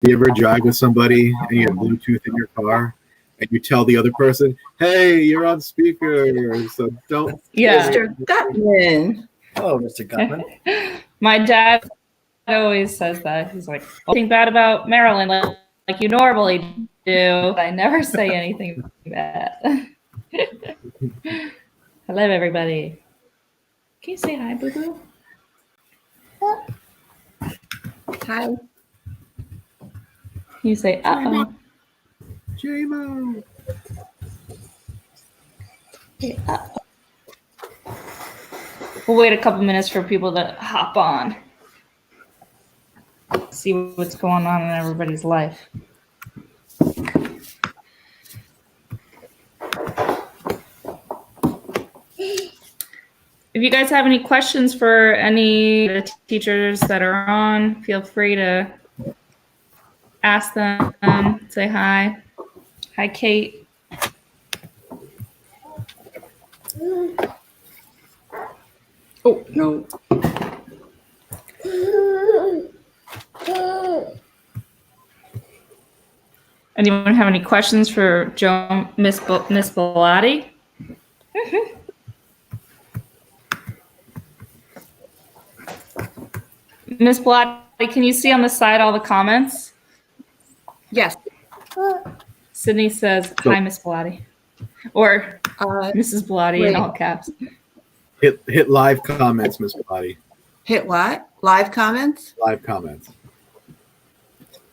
Do you ever drive with somebody and you have Bluetooth in your car and you tell the other person, hey, you're on speaker, so don't. Yeah. Mr. Gutman. Oh, Mr. Gutman. My dad always says that. He's like, anything bad about Maryland, like you normally do. I never say anything bad. Hello, everybody. Can you say hi, Boo Boo? Hi. Can you say uh-oh? J-Mo. Okay, we'll wait a couple minutes for people to hop on. See what's going on in everybody's life. If you guys have any questions for any of the teachers that are on, feel free to ask them, say hi. Hi, Kate. Oh, no. Anyone have any questions for Miss Bellotti? Miss Bellotti, can you see on the side all the comments? Yes. Sydney says, hi, Miss Bellotti. Or Mrs. Bellotti in all caps. Hit live comments, Miss Bellotti. Hit what? Live comments? Live comments.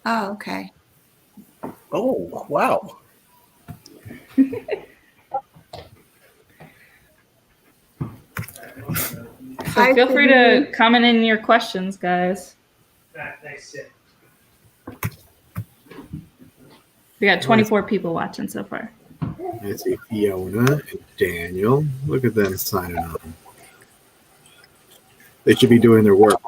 Oh, okay. Oh, wow. So feel free to comment in your questions, guys. We got 24 people watching so far. I see Fiona and Daniel. Look at them signing on. They should be doing their work.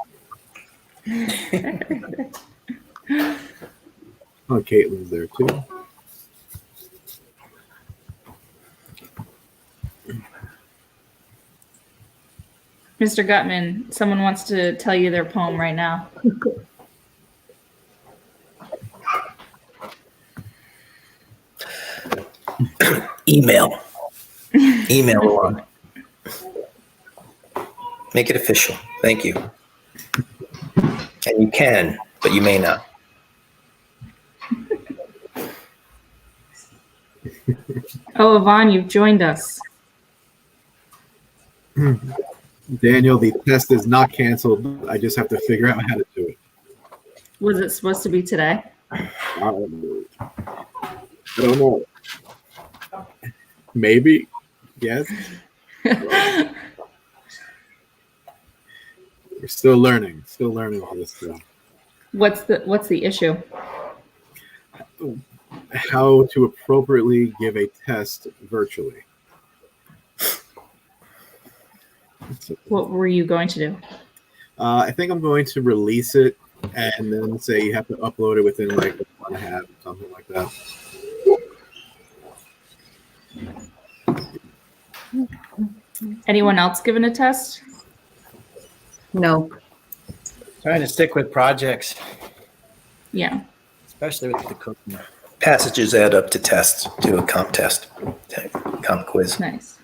Oh, Caitlin's there too. Mr. Gutman, someone wants to tell you their poem right now. Email along. Make it official. Thank you. And you can, but you may not. Oh, Yvonne, you've joined us. Daniel, the test is not canceled. I just have to figure out how to do it. Was it supposed to be today? I don't know. Maybe. Yes. We're still learning all this stuff. What's the issue? How to appropriately give a test virtually. What were you going to do? I think I'm going to release it and then say you have to upload it within like a month and a half, something like that. Anyone else given a test? No. Trying to stick with projects, Yeah. especially with the cooking. Passages add up to tests, to a comp test, comp quiz. Nice.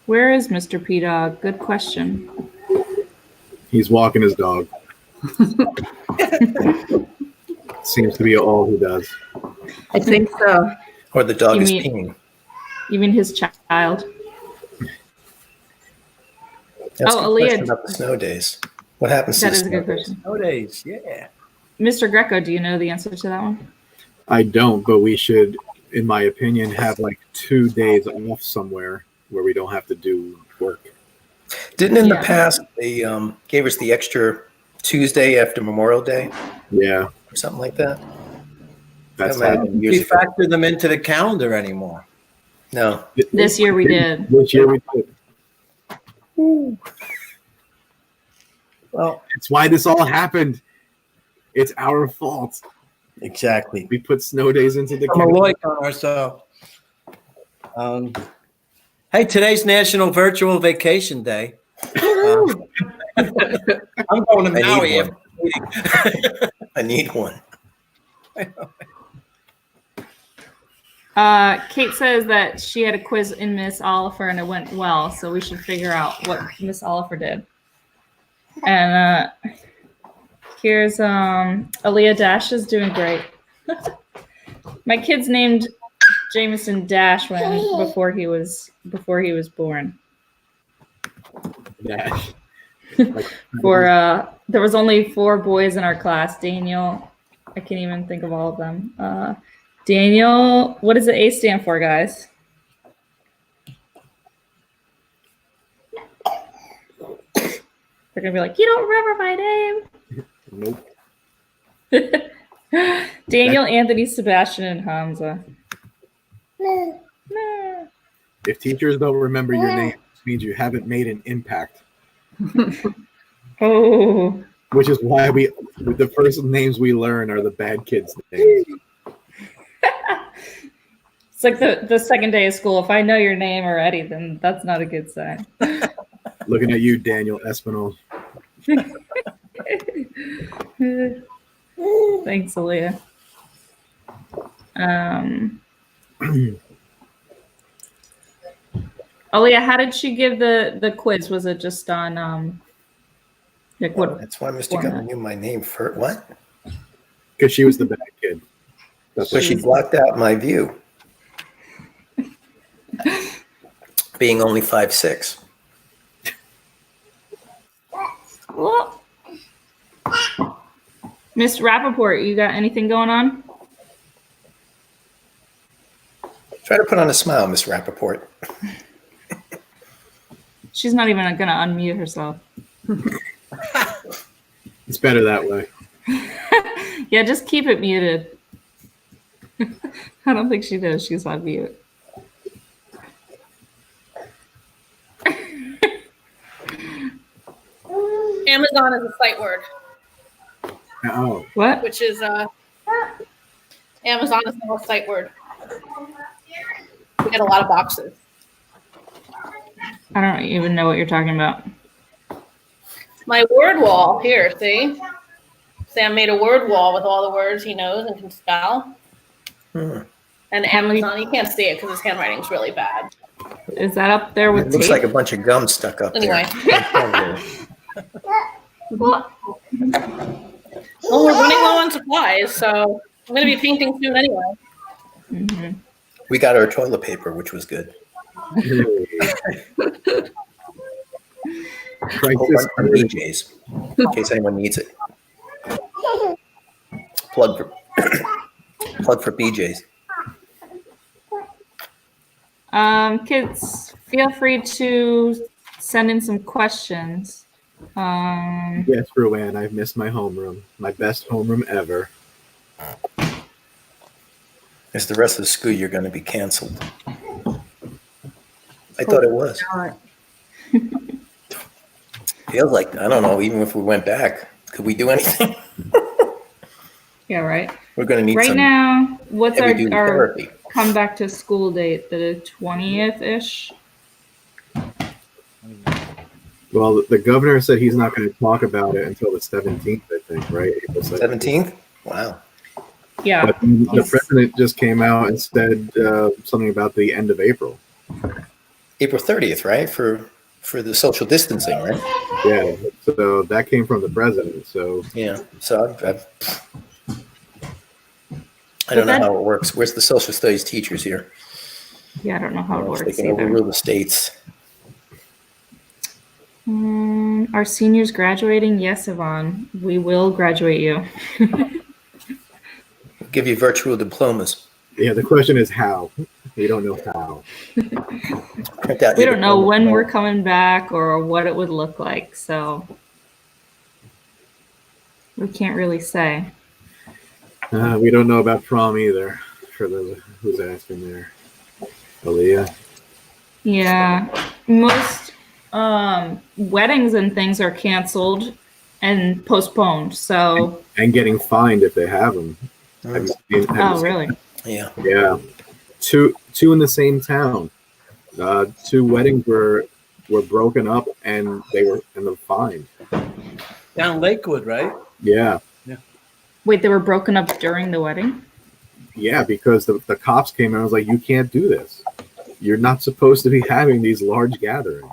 Where is Mr. P-Dog? Good question. He's walking his dog. Seems to be all he does. I think so. Or the dog You is mean- peeing. You mean his child? That's Oh, a good Aaliyah- question about the snow days. What happens That to is the a good snow days? question. Snow days, yeah. Mr. Greco, do you know the answer to that one? I don't, but we should, in my opinion, have like 2 days off somewhere where we don't have to do work. Didn't in Yeah. the past they gave us the extra Tuesday after Memorial Day Yeah, or something like that? that's That might have how. been We years ago. factor them into the calendar anymore. No. This year we did. This year we did. Well, It's why this all happened. It's our fault. exactly. We put snow days into the I'm a calendar. Lloyd on ourselves. Hey, today's National Virtual Vacation Day. I'm going to I Maui. need one. I need one. Kate says that she had a quiz in Miss Oliver and it went well, so we should figure out what Miss Oliver did. And here's Aaliyah Dash is doing great. My kid's named Jameson Dash before he was born. Dash. There was only 4 boys in our class. Daniel, I can't even think of all of them. Daniel, what does the A stand for, guys? They're gonna be like, you don't remember my name? Nope. Daniel, Anthony, Sebastian, and Hamza. If teachers don't remember your name, it means you haven't made an impact. Oh. Which is why the first names we learn are the bad kids' names. It's like the second day of school. If I know your name already, then that's not a good sign. Looking at you, Daniel Espinal. Thanks, Aaliyah. Aaliyah, how did she give the quiz? Was it just on like what? That's why Mr. Gunn knew my name for what? Because she was the bad kid. That's So she blocked out my view. Being only 5'6". Well, Miss Rappaport, you got anything going on? Try to put on a smile, Miss Rappaport. She's not even going to unmute herself. It's better that way. Yeah, just keep it muted. I don't think she does. She's on mute. Amazon is a sight word, Oh, What? which is Amazon is now a sight word. We get a lot of boxes. I don't even know what you're talking about. My word wall here, see? Sam made a word wall with all the words he knows and can spell. And Amazon, you can't see it because his handwriting's really bad. Is that up there with It looks tape? like a bunch of gum stuck up Anyway. there. Well, we're running low on supplies, so I'm going to be painting soon anyway. Mm-hmm. We got our toilet paper, which was good. A whole bunch from BJ's, in case anyone needs it. Plug for BJ's. Kids, feel free to send in some questions. yes, Ruan, I've missed my homeroom. My best homeroom ever. Is the rest of the school you're going to be canceled? I thought it was. Feels like, I don't know, even if we went back, could we do anything? Yeah, right. We're going to need Right some now, what's heavy-duty our therapy. come back to school date? The 20th-ish? Well, the governor said he's not going to talk about it until the 17th, I think, right? April 17th? Wow. Yeah. But the president just came out and said something about the end of April. April 30th, right? For the social distancing, right? Yeah, so that came from the president. So Yeah. So I don't know how it works. Where's the social studies teachers here? Yeah, I don't know how it They works can either. overrule the states. Are seniors graduating? Yes, Yvonne. We will graduate you. We'll give you virtual diplomas. yeah, the question is how. We don't know how. Print out We your don't know diploma. when we're coming back or what it would look like, so we can't really say. We don't know about prom either. For the who's asking there, Aaliyah. Yeah, most weddings and things are canceled and postponed. So, And getting fined if they have them. Have you oh seen- really? Yeah. Yeah, two in the same town. 2 weddings were were broken up and they were fined. Down Lakewood, right? Yeah. Wait, they were broken up during the wedding? Yeah, because the cops came and I was like, you can't do this. You're not supposed to be having these large gatherings.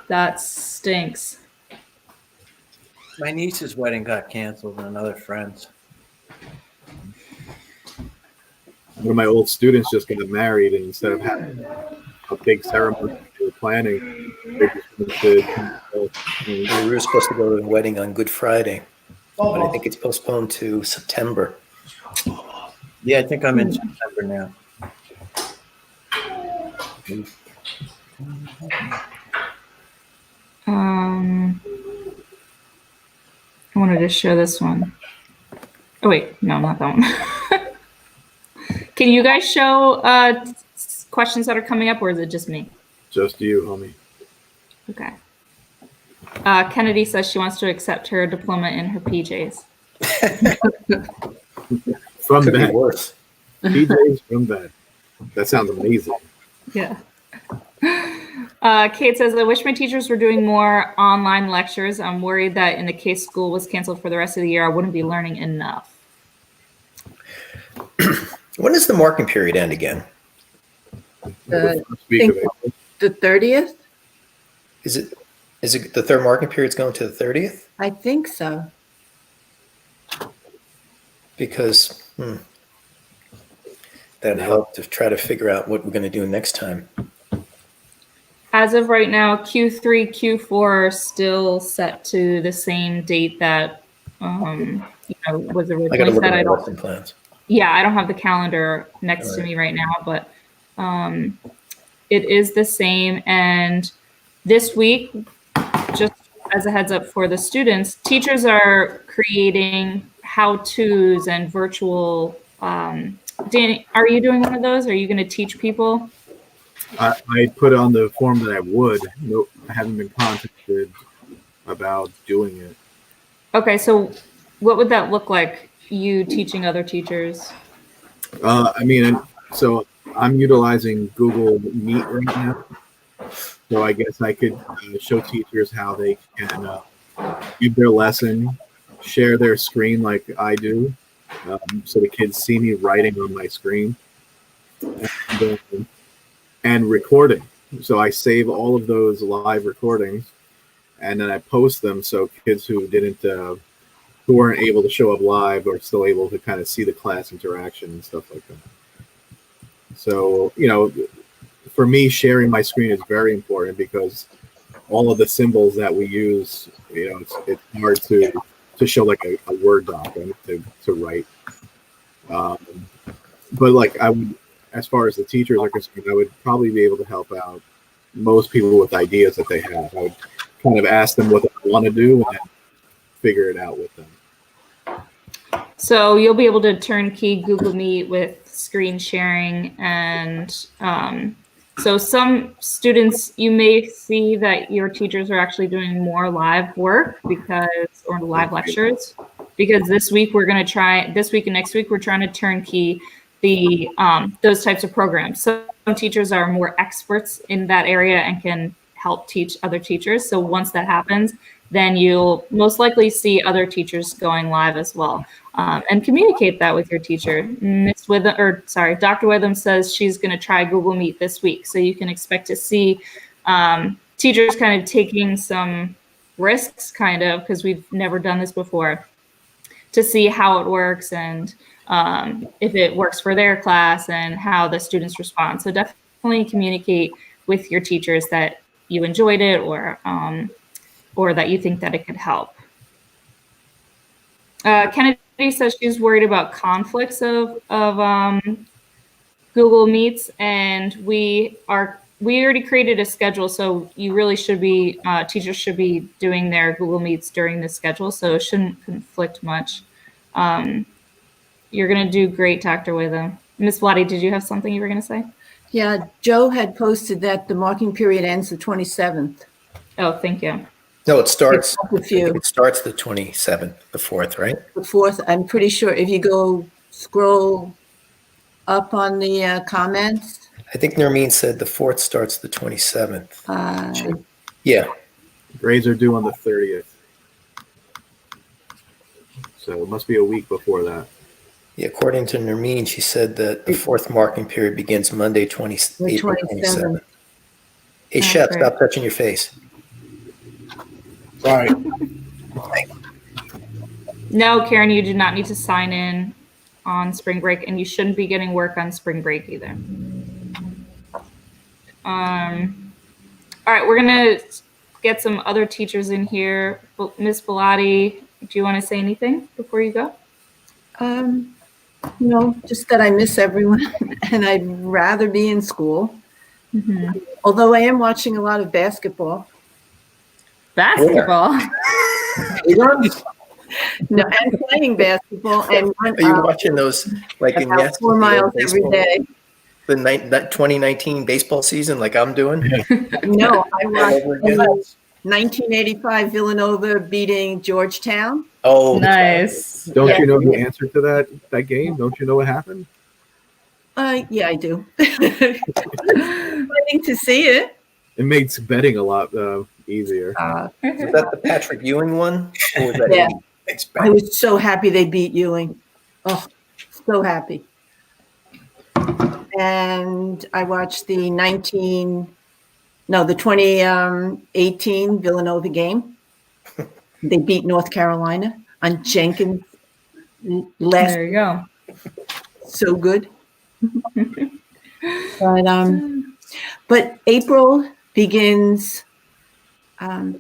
That stinks. My niece's wedding got canceled and another friend's. One of my old students just got married, and instead of having a big ceremony they were planning, they just went to, We were supposed to go to the wedding on Good Friday, but I think it's postponed to September. Yeah, I think I'm in September now. I wanted to show this one. Oh wait, no, not that one. Can you guys show questions that are coming up, or is it just me? just you, homie. Okay. Kennedy says she wants to accept her diploma in her PJs. From Could be bed. worse. PJs from bed. That sounds amazing. Yeah. Kate says, I wish my teachers were doing more online lectures. I'm worried that in the case school was canceled for the rest of the year, I wouldn't be learning enough. When does the marking period end again? The first week of April. The 30th? Is it the third marking period's going to the 30th? I think so. Because that'd help to try to figure out what we're going to do next time. As of right now, Q3, Q4 are still set to the same date that was originally I got to look set. at my lesson plans. Yeah, I don't have the calendar next to me right now, but it is the same. And this week, just as a heads up for the students, teachers are creating how-tos and virtual. Danny, are you doing one of those? Are you going to teach people? I put on the form that I would. Nope, I haven't been contacted about doing it. Okay, so what would that look like? You teaching other teachers? So I'm utilizing Google Meet right now. So I guess I could show teachers how they can give their lesson, share their screen like I do, so the kids see me writing on my screen, and recording. So I save all of those live recordings, and then I post them so kids who weren't able to show up live are still able to kind of see the class interaction and stuff like that. So, for me, sharing my screen is very important because all of the symbols that we use, it's hard to show like a Word doc and to write. But like I would, as far as the teachers are concerned, I would probably be able to help out most people with ideas that they have. I would kind of ask them what they want to do and then figure it out with them. So you'll be able to turnkey Google Meet with screen sharing, and so some students, you may see that your teachers are actually doing more live work or live lectures, because this week and next week, we're trying to turnkey the those types of programs. So some teachers are more experts in that area and can help teach other teachers. So once that happens, then you'll most likely see other teachers going live as well, and communicate that with your teacher. Dr. Witham says she's going to try Google Meet this week, so you can expect to see teachers kind of taking some risks, because we've never done this before, to see how it works and if it works for their class and how the students respond. So definitely communicate with your teachers that you enjoyed it, or that you think that it could help. Kennedy says she's worried about conflicts of Google Meets, and we already created a schedule, so you really should be teachers should be doing their Google Meets during the schedule, so it shouldn't conflict much. You're gonna do great, Dr. Witham. Miss Vladi, did you have something you were gonna say? Yeah, Joe had posted that the marking period ends the 27th. Oh, thank you. No, it starts. A few. It starts the 27th, the 4th, right? The 4th, I'm pretty sure if you go scroll up on the comments, I think Nermeen said the 4th starts the 27th. Uh, Yeah. Grades are due on the 30th. So it must be a week before that. Yeah, according to Nermeen, she said that the 4th marking period begins Monday, April 27th. Hey, That's Chef, great. stop touching your face. Sorry. No, Karen, you do not need to sign in on spring break, and you shouldn't be getting work on spring break either. All right, we're gonna get some other teachers in here. Miss Bellotti, do you want to say anything before you go? No, just that I miss everyone and I'd rather be in school. Although I am watching a lot of basketball. Basketball. No, I'm playing basketball and Are you watching those like in about 4 miles every day. The 2019 baseball season, like I'm doing? No, I watched Over again? 1985 Villanova beating Georgetown. Oh, Nice. Don't Yeah. you know the answer to that game? Don't you know what happened? Yeah, I do. Waiting to see it. It makes betting a lot easier. was that the Patrick Ewing one? Or was that Yeah. It's I was so happy they beat Ewing. Oh, so happy. And I watched the 2018 Villanova game. They beat North Carolina on Jenkins last. There you go. So good. But April begins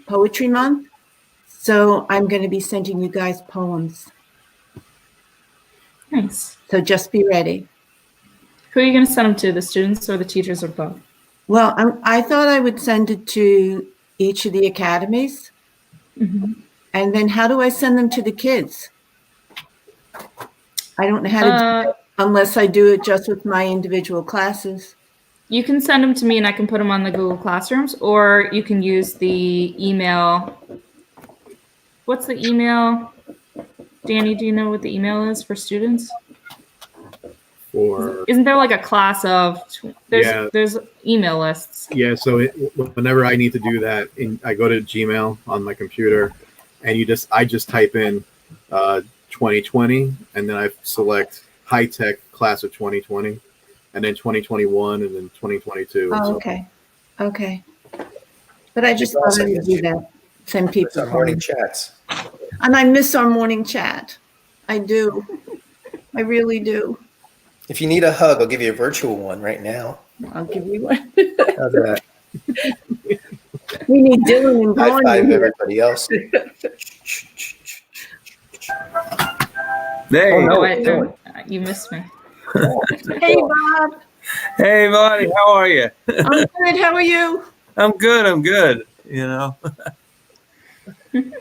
Poetry Month. So I'm going to be sending you guys poems. Nice. So just be ready. Who are you going to send them to? The students or the teachers or both? Well, I thought I would send it to each of the academies. And then how do I send them to the kids? I don't know how to do it unless I do it just with my individual classes. You can send them to me and I can put them on the Google Classrooms, or you can use the email. What's the email? Danny, do you know what the email is for students? Isn't there like a class of, there's email lists. Yeah, so whenever I need to do that, I go to Gmail on my computer, and I just type in 2020, and then I select high tech class of 2020, and then 2021, and then 2022. Oh, okay. Okay. But I just thought I would do that. Send people. our morning chats. And I miss our morning chat. I do. I really do. If you need a hug, I'll give you a virtual one right now. I'll give you one. How's that? We need Dylan and High Vaughn five in here. everybody else. Hey, Oh, no. Wait, you missed me. Hey, Bob. hey, Monty, how are you? I'm good. How are you? I'm good. You know. Did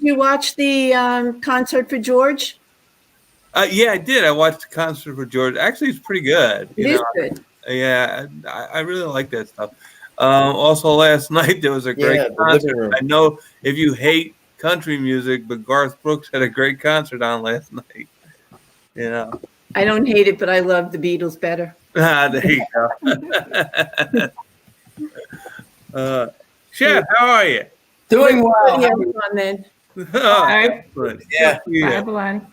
you watch the concert for George? Yeah, I did. I watched the concert for George. Actually, it's pretty good. It is good. Yeah, I really like that stuff. Also, last night there was a great Yeah, the concert. living room. I know if you hate country music, but Garth Brooks had a great concert on last night. You know. I don't hate it, but I love the Beatles better. There you go. Chef, how are you? Doing well. Yeah, on then. Excellent. Yeah. Bye, Bellotti.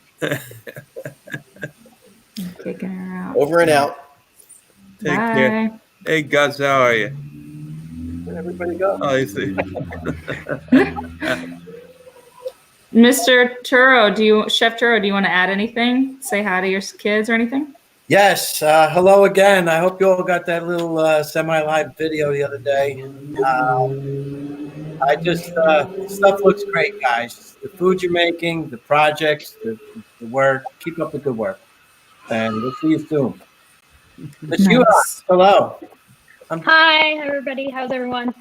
Kicking her out. Over and out. Take care. Bye. Hey, Gus, how are you? Where'd everybody go? Oh, I see. Mr. Turo, Chef Turo, do you want to add anything? Say hi to your kids or anything? Yes. Hello again. I hope you all got that little semi-live video the other day. Stuff looks great, guys. The food you're making, the projects, the work. Keep up the good work. And we'll see you soon. Miss Yua, hello. Hi, everybody. How's everyone?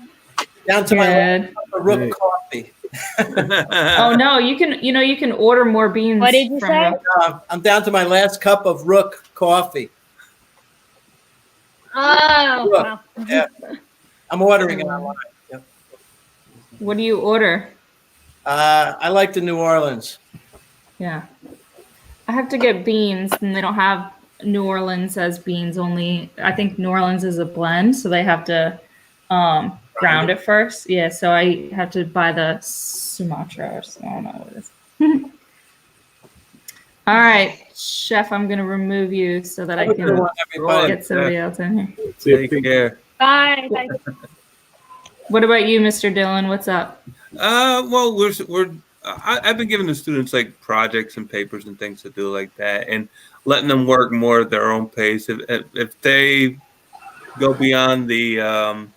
Down to my Good. Rook Hey. coffee. Oh no, you can order more beans. What did you from say? Rook. I'm down to my last cup of Rook coffee. Oh, Look. wow. Yeah. I'm ordering it online. Yep. What do you order? I like the New Orleans. Yeah. I have to get beans and they don't have New Orleans as beans only. I think New Orleans is a blend, so they have to ground it first. Yeah, so I have to buy the Sumatra or something. I don't know what it is. All right, Chef, I'm going to remove you so that I Have a good can one, everybody. get somebody else in here. Take care. Bye. Bye. What about you, Mr. Dillon? What's up? Well, I've been giving the students like projects and papers and things to do like that, and letting them work more at their own pace. If they go beyond the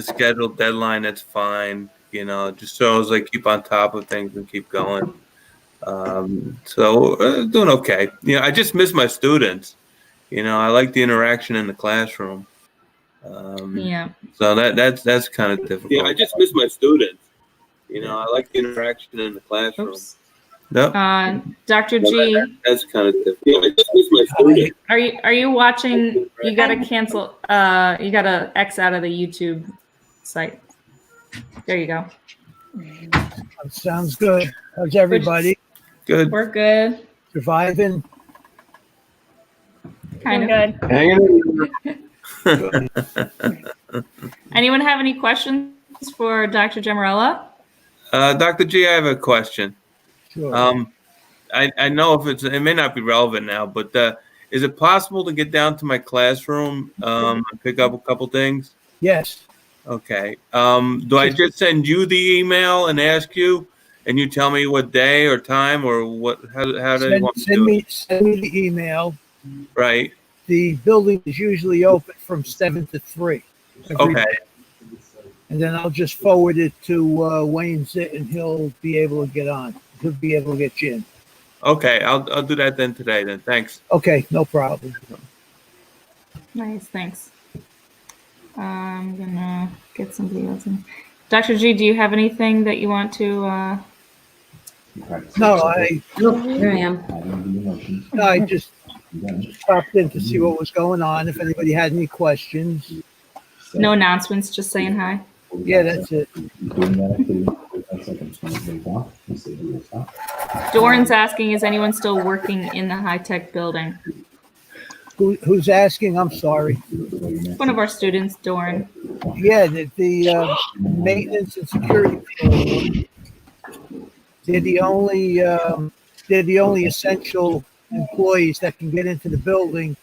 scheduled deadline, that's fine. You know, just so as they keep on top of things and keep going. Doing okay. You know, I just miss my students. You know, I like the interaction in the classroom. Yeah. So that's kind of difficult. Yeah, I just miss my students. You know, I like the interaction in the classroom. Oops. Nope. Dr. G, That's kind of difficult. Yeah, I just miss my students. are you watching? You got to cancel. You got to X out of the YouTube site. There you go. Sounds good. How's everybody? Good. We're good. Surviving? Kind of. Good. Hanging in. Anyone have any questions for Dr. Gemarella? Dr. G, I have a question. Sure. I know it may not be relevant now, but is it possible to get down to my classroom and pick up a couple things? Yes. Okay. Do I just send you the email and ask you, and you tell me what day or time or what? How do you want me to do it? Send me the email. Right. The building is usually open from 7 to 3. Okay. And then I'll just forward it to Wayne Zitt, and he'll be able to get on. He'll be able to get you in. Okay. I'll do that then today. Then thanks. Okay, no problem. Nice, thanks. I'm gonna get somebody else in. Dr. G, do you have anything that you want to? No, Here I am. I just stopped in to see what was going on. If anybody had any questions. No announcements, just saying hi. Yeah, that's it. Doran's asking, is anyone still working in the high-tech building? Who's asking? I'm sorry. One of our students, Doran. Yeah, the maintenance and security people, they're the only essential employees that can get into the building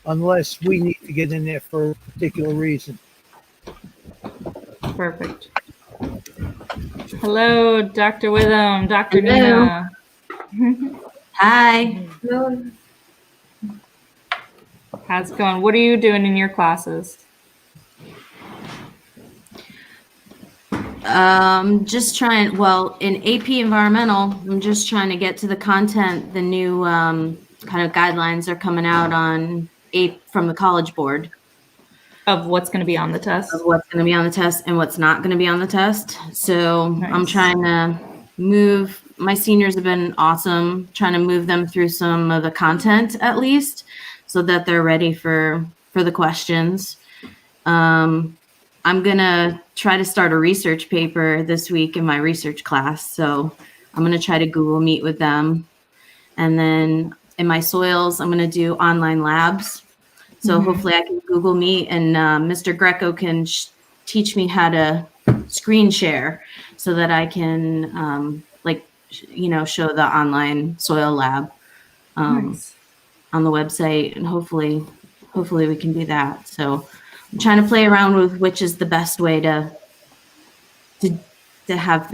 unless we need to get in there for a particular reason. Perfect. Hello, Dr. Witham, Dr. Hello. Nina. Hi. How's it going? What are you doing in your classes? Just trying, well, in AP Environmental, I'm just trying to get to the content. The new kind of guidelines are coming out on from the College Board. Of what's going to be on the test? Of what's going to be on the test and what's not going to be on the test. So Nice. I'm trying to move, my seniors have been awesome, trying to move them through some of the content at least, so that they're ready for the questions. I'm going to try to start a research paper this week in my research class. So I'm going to try to Google Meet with them. And then in my soils, I'm going to do online labs. So hopefully I can Google Meet, and Mr. Greco can teach me how to screen share so that I can show the online soil lab Nice. on the website, and hopefully we can do that. So I'm trying to play around with which is the best way to have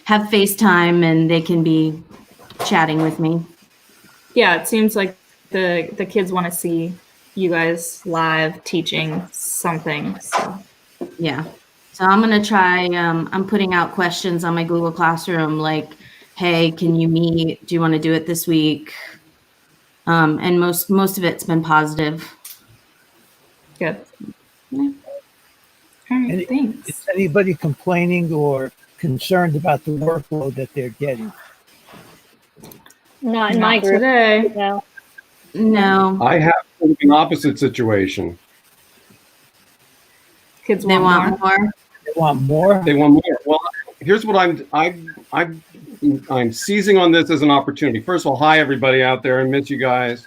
FaceTime and they can be chatting with me. Yeah, it seems like the kids want to see you guys live teaching something. So Yeah. So I'm going to try, I'm putting out questions on my Google Classroom like, hey, can you meet? Do you want to do it this week? And most of it's been positive. good. Yeah. All right, thanks. Is anybody complaining or concerned about the workload that they're getting? Not in my Not group. today. No. No, I have an opposite situation. Kids they want want more. more. They want more? They want more. Well, here's what I'm seizing on this as an opportunity. First of all, hi everybody out there. I miss you guys.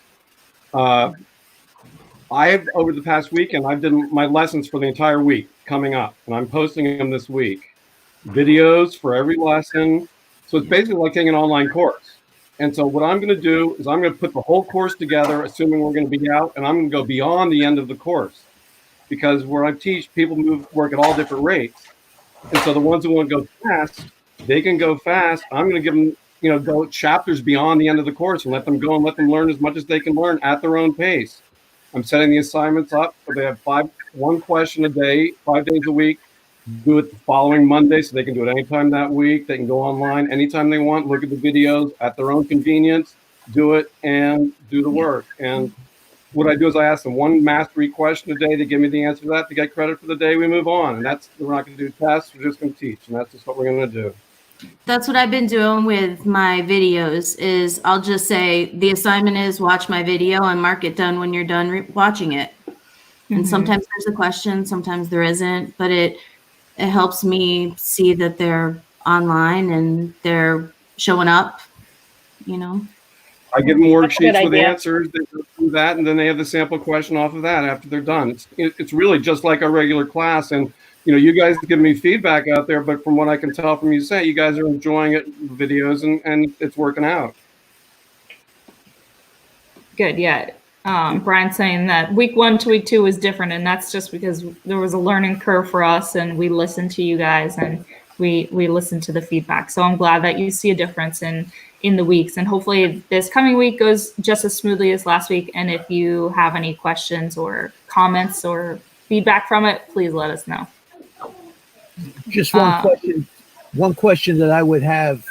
I've over the past weekend, I've done my lessons for the entire week coming up, and I'm posting them this week. Videos for every lesson. So it's basically like taking an online course. And so what I'm going to do is I'm going to put the whole course together, assuming we're going to be out, and I'm going to go beyond the end of the course. Because where I teach, people work at all different rates. And so the ones who want to go fast, they can go fast. I'm going to give them, go chapters beyond the end of the course and let them go and let them learn as much as they can learn at their own pace. I'm setting the assignments up so they have one question a day, 5 days a week. Do it the following Monday so they can do it anytime that week. They can go online anytime they want, look at the videos at their own convenience, do it and do the work. And what I do is I ask them one mastery question a day. They give me the answer to that. They get credit for the day. We move on. And we're not going to do tests. We're just going to teach. And that's just what we're going to do. That's what I've been doing with my videos is I'll just say the assignment is watch my video and mark it done when you're done watching it. And sometimes there's a question, sometimes there isn't, but it helps me see that they're online and they're showing up, I give them worksheets with answers. They go through that, and then they have the sample question off of that after they're done. It's really just like a regular class. And, you guys give me feedback out there, but from what I can tell from you guys are enjoying it, videos, and it's working out. Good, yeah. Brian's saying that week 1 to week 2 was different, and that's just because there was a learning curve for us, and we listened to you guys, and we listened to the feedback. So I'm glad that you see a difference in the weeks, and hopefully this coming week goes just as smoothly as last week. And if you have any questions or comments or feedback from it, please let us know. Just one question that I would have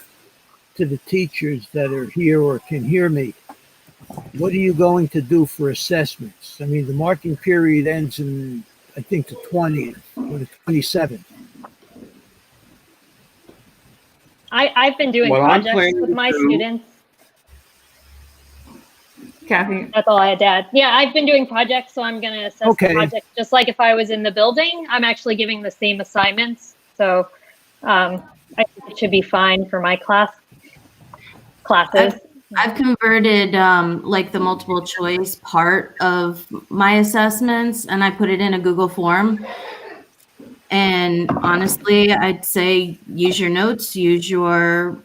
to the teachers that are here or can hear me. What are you going to do for assessments? I mean, the marking period ends in, I think, the 20th or the 27th. I've been doing projects with my students. Kathy? That's all I had to add. Yeah, I've been doing projects, so I'm going to assess the project just like if I was in the building. I'm actually giving the same assignments. So I think it should be fine for my classes. I've converted like the multiple choice part of my assessments, and I put it in a Google form. And honestly, I'd say use your notes, use your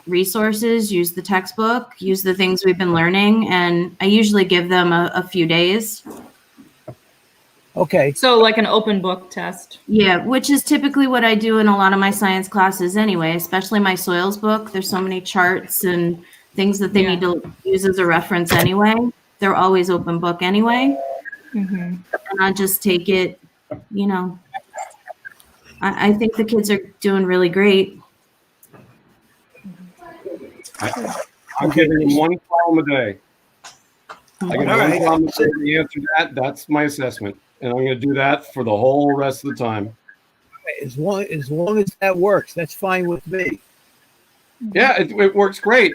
resources, use the textbook, use the things we've been learning. And I usually give them a few days. Okay. So like an open book test. Yeah, which is typically what I do in a lot of my science classes anyway, especially my soils book. There's so many charts and things that they need to use as a reference anyway. They're always open book anyway. And I just take it, I think the kids are doing really great. I'm giving them one problem a day. I get one problem a day. The answer to that, that's my assessment. And I'm going to do that for the whole rest of the time. As long as that works, that's fine with me. Yeah, it works great.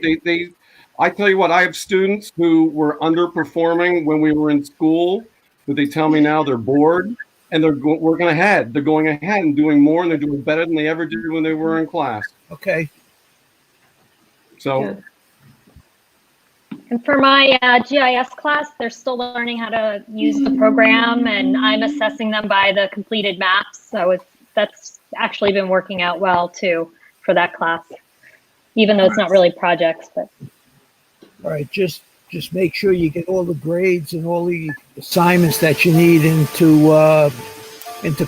I tell you what, I have students who were underperforming when we were in school, but they tell me now they're bored and they're working ahead. They're going ahead and doing more, and they're doing better than they ever did when they were in class. Okay. So. And for my GIS class, they're still learning how to use the program, and I'm assessing them by the completed maps. So that's actually been working out well too for that class, even though it's not really projects. But all right, just make sure you get all the grades and all the assignments that you need into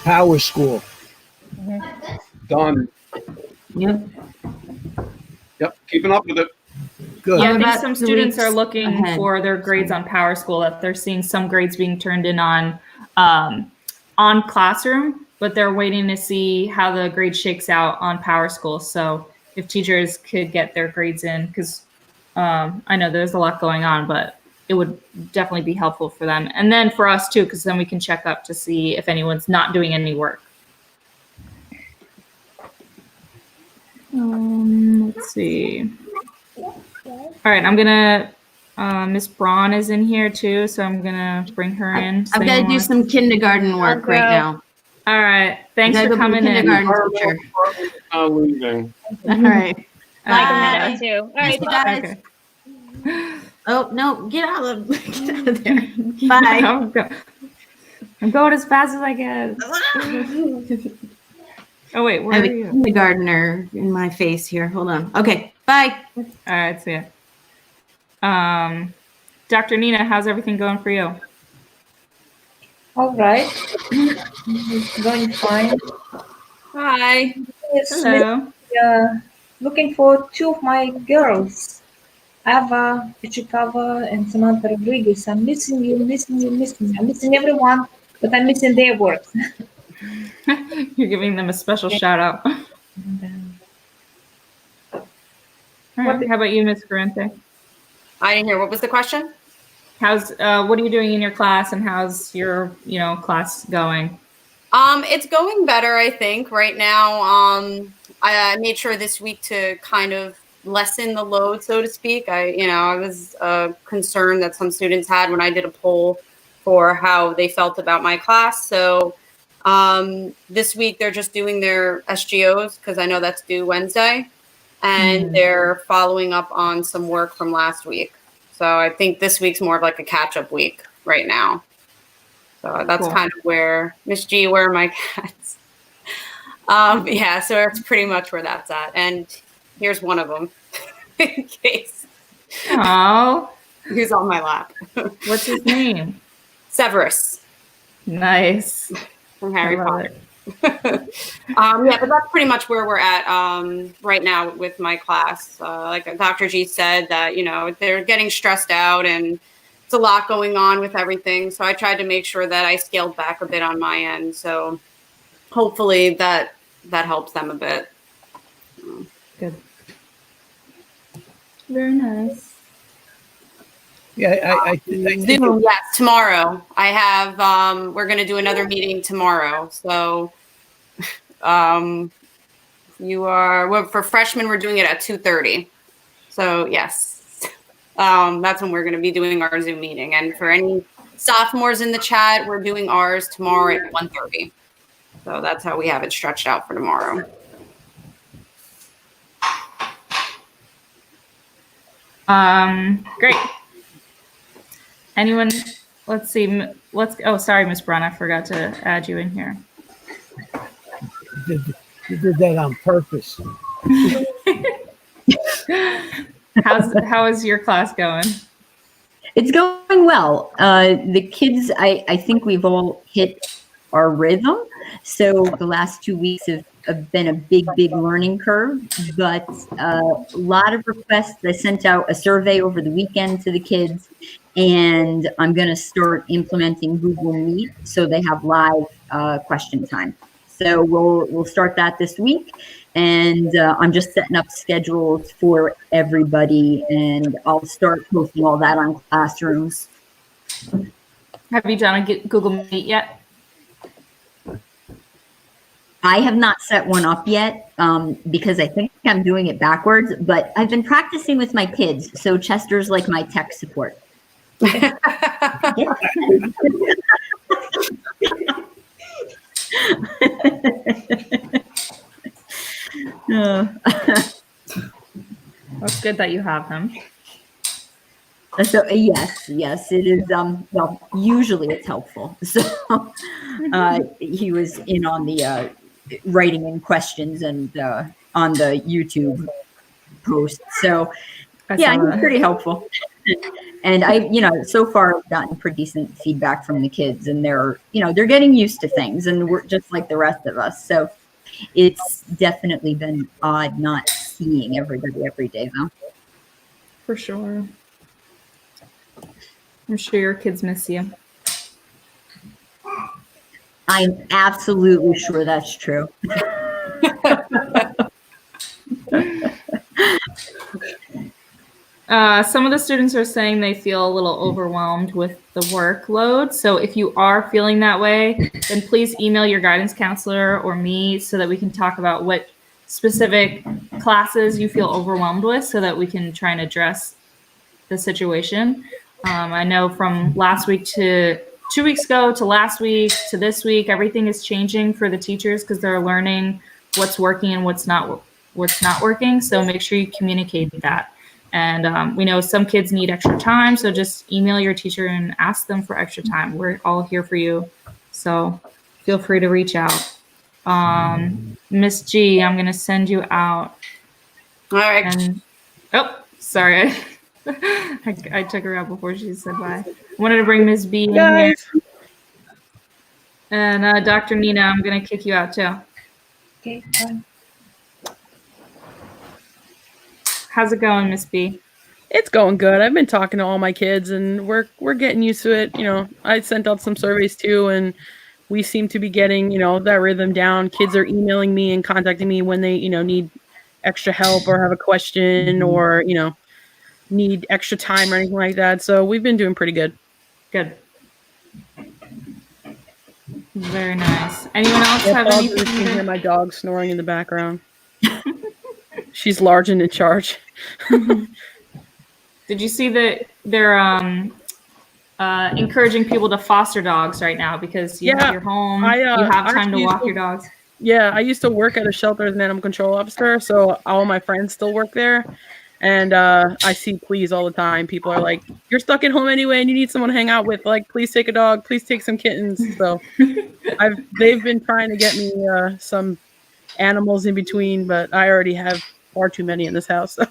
Power School. Done. Yep. Keeping up with it. Good. Yeah, I think some students are looking for their grades on Power School, that they're seeing some grades being turned in on Classroom, but they're waiting to see how the grade shakes out on Power School. So if teachers could get their grades in, because I know there's a lot going on, but it would definitely be helpful for them. And then for us too, because then we can check up to see if anyone's not doing any work. Let's see. All right, I'm gonna, Miss Braun is in here too, so I'm gonna bring her in. I've got to do some kindergarten work right now. All right, thanks for coming in. Kindergarten teacher. Leaving. All right. I can have that too. All right, guys. Okay. Oh no, get out of there. Bye. I'm going as fast as I can. Oh wait, I where have are a you? kindergartner in my face here. Hold on. Okay, bye. All right, see ya. Dr. Nina, how's everything going for you? All right. It's going fine. Hi. Yes, Hello. looking for two of my girls, Ava Ichikawa and Samantha Rodriguez. I'm missing you, missing you, missing you. I'm missing everyone, but I'm missing their work. You're giving them a special shout out. All right. How about you, Miss Ferrante? I didn't hear. What was the question? How's what are you doing in your class, and how's your class going? It's going better, I think, right now. I made sure this week to kind of lessen the load, so to speak. I was concerned that some students had when I did a poll for how they felt about my class. So this week they're just doing their SGOs because I know that's due Wednesday, and they're following up on some work from last week. So I think this week's more of like a catch-up week right now. So that's Cool. kind of where, Miss G, where are my cats? Yeah, so it's pretty much where that's at. And here's one of them, in case. Oh, Who's on my lap. what's his name? Severus. Nice. From Harry I love Potter. it. Yeah, but that's pretty much where we're at right now with my class. Like Dr. G said, that they're getting stressed out and it's a lot going on with everything. So I tried to make sure that I scaled back a bit on my end. So hopefully that helps them a bit. Good. Very nice. Yeah, I think Zoom, yes, tomorrow. I have we're gonna do another meeting tomorrow. So for freshmen, we're doing it at 2:30. So yes. That's when we're going to be doing our Zoom meeting. And for any sophomores in the chat, we're doing ours tomorrow at 1:30. So that's how we have it stretched out for tomorrow. Great. Anyone? Let's see. Oh, sorry, Miss Braun. I forgot to add you in here. you did that on purpose. How is your class going? It's going well. The kids, I think we've all hit our rhythm. So the last 2 weeks have been a big learning curve, but a lot of requests. I sent out a survey over the weekend to the kids, and I'm going to start implementing Google Meet so they have live question time. So we'll start that this week, and I'm just setting up schedules for everybody, and I'll start posting all that on Classrooms. Have you done a Google Meet yet? I have not set one up yet because I think I'm doing it backwards, but I've been practicing with my kids, so Chester's like my tech support. That's good that you have him. So yes, it is. Well, usually it's helpful. So he was in on the writing in questions and on the YouTube post. So yeah, he's pretty helpful. And so far I've gotten pretty decent feedback from the kids, and they're getting used to things, and we're just like the rest of us. So it's definitely been odd not seeing everybody every day, though. For sure. I'm sure your kids miss you. I'm absolutely sure that's true. Some of the students are saying they feel a little overwhelmed with the workload. So if you are feeling that way, then please email your guidance counselor or me so that we can talk about what specific classes you feel overwhelmed with so that we can try and address the situation. I know from last week to 2 weeks ago to last week to this week, everything is changing for the teachers because they're learning what's working and what's not working. So make sure you communicate that. And we know some kids need extra time, so just email your teacher and ask them for extra time. We're all here for you, so feel free to reach out. Miss G, I'm gonna send you out. All right. And oh, sorry, I took her out before she said bye. I wanted to bring Miss B in here. And Dr. Nina, I'm gonna kick you out too. Okay, fine. How's it going, Miss B? It's going good. I've been talking to all my kids, and we're getting used to it. You know, I sent out some surveys too, and we seem to be getting, you know, that rhythm down. Kids are emailing me and contacting me when they, you know, need extra help or have a question or, you know, need extra time or anything like that. So we've been doing pretty good. Good. Very nice. Anyone else have anything? You can hear my dog snoring in the background. She's large and in charge. Did you see that they're encouraging people to foster dogs right now because you have your home, you have time to walk your dogs? Yeah, I used to work at a shelter as an animal control officer, so all my friends still work there. And I see pleas all the time. People are like, "You're stuck at home anyway, and you need someone to hang out with. Like, please take a dog. Please take some kittens." So they've been trying to get me some animals in between, but I already have far too many in this house. So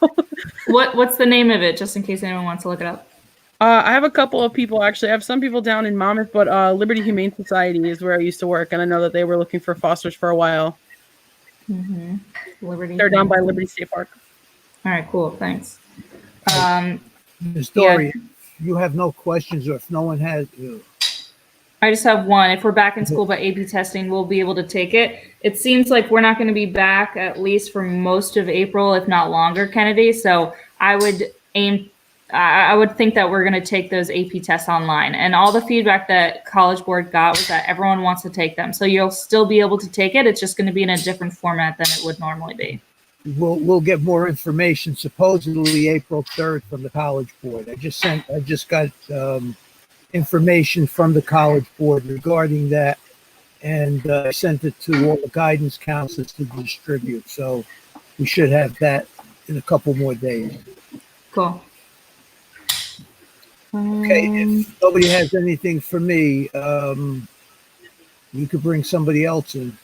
what's the name of it, just in case anyone wants to look it up? I have a couple of people, actually. I have some people down in Monmouth, but Liberty Humane Society is where I used to work, and I know that they were looking for fosters for a while. Liberty. They're down by Liberty State Park. All right, cool. Thanks. Ms. Dory, if you have no questions, or if no one has, I just have one. If we're back in school by AP testing, we'll be able to take it. It seems like we're not going to be back at least for most of April, if not longer, Kennedy. So I would think that we're going to take those AP tests online. And all the feedback that College Board got was that everyone wants to take them. So you'll still be able to take it. It's just going to be in a different format than it would normally be. we'll get more information supposedly April 3rd from the College Board. I just got information from the College Board regarding that, and I sent it to all the guidance counselors to distribute. So we should have that in a couple more days. Cool. Okay, if nobody has anything for me, you could bring somebody else in.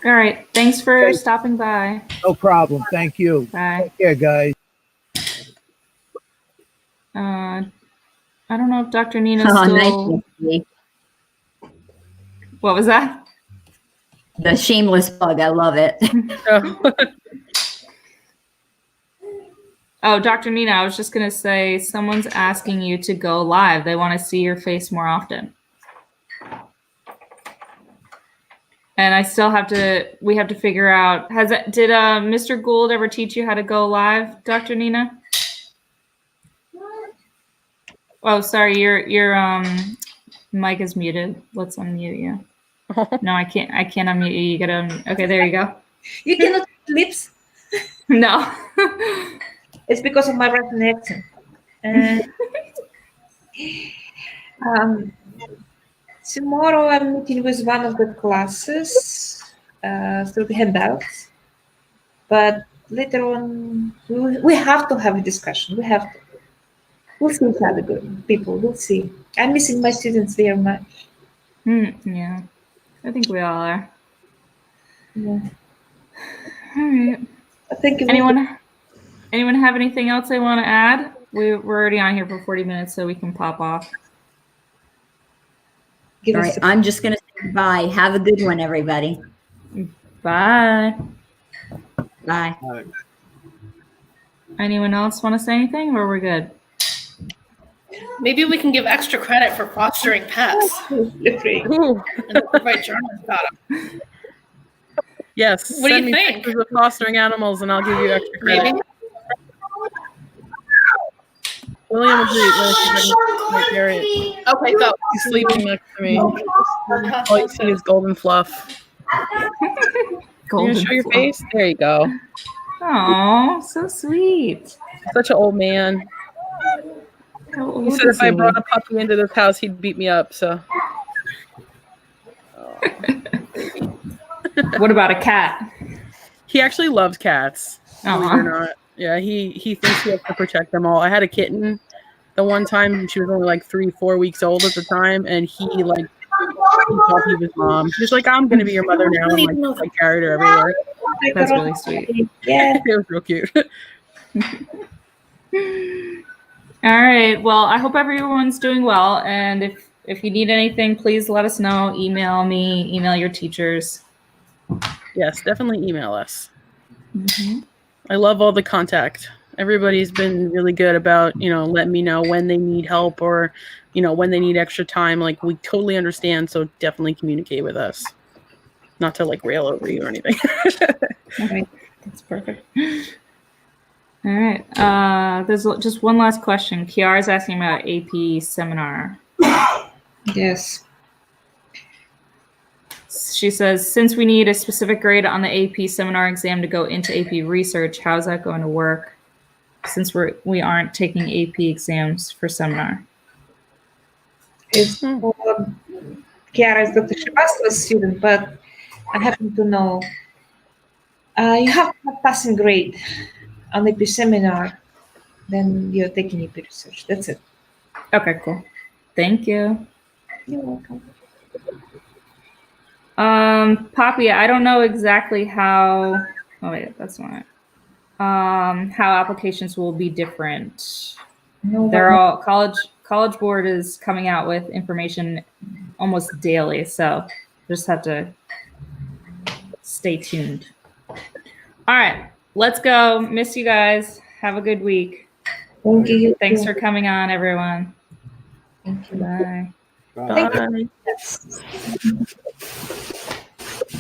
All right. Thanks for stopping by. No problem. Thank you. Bye. Take care, guys. I don't know if Dr. Nina's still... Nice. What was that? The shameless plug. I love it. Oh, Dr. Nina, I was just going to say, someone's asking you to go live. They want to see your face more often. And I still have to, we have to figure out, did Mr. Gould ever teach you how to go live, Dr. Nina? Oh, sorry, your mic is muted. Let's unmute you. No, I can't unmute you. You gotta unmute. Okay, there you go. You cannot lips? No. It's because of my Russian accent. Tomorrow I'm meeting with one of the classes through the handouts. But later on, we have to have a discussion. We have to. We'll see each other, good people. We'll see. I'm missing my students very much. Yeah, I think we all are. Yeah. All right. Thank you. Anyone have anything else they want to add? We're already on here for 40 minutes, so we can pop off. All right, I'm just going to say bye. Have a good one, everybody. Bye. Bye. Anyone else want to say anything, or we're good? Maybe we can give extra credit for fostering pets. Ooh. And write journals about them. Yes. What do send you me think? pictures of fostering animals, and I'll give you extra credit. Maybe. William agreed. Okay, go. He's sleeping next to me. All you see is golden fluff. Golden you show your fluff. face? There you go. Oh, so sweet. Such an old man. He said if I brought a puppy into this house, he'd beat me up. So. What about a cat? He actually loves cats. Believe it or not. Yeah, he thinks he has to protect them all. I had a kitten the one time. She was only like 3-4 weeks old at the time, and he thought he was mom. He was like, "I'm gonna be your mother now," and like carried her everywhere. That's really sweet. Yeah. It was real cute. All right. Well, I hope everyone's doing well. And if you need anything, please let us know. Email me, email your teachers. Yes, definitely email us. I love all the contact. Everybody's been really good about, letting me know when they need help or, when they need extra time. Like, we totally understand. So definitely communicate with us. Not to like rail over you or anything. All right. That's perfect. All right. There's just one last question. Kiara's asking about AP seminar. Yes. She says, since we need a specific grade on the AP seminar exam to go into AP research, how's that going to work since we aren't taking AP exams for seminar? It's for Kiara is Dr. Srivasta's student, but I happen to know you have to have passing grade on AP seminar, then you're taking AP research. That's it. Okay, cool. Thank you. You're welcome. Poppy, I don't know exactly how. Oh wait, that's not it. How applications will be different. No, They're all College Board is coming out with information almost daily, so just have to stay tuned. All right, let's go. Miss you guys. Have a good week. Thank you. Thanks for coming on, everyone. Thank you. Bye. Bye. Yes.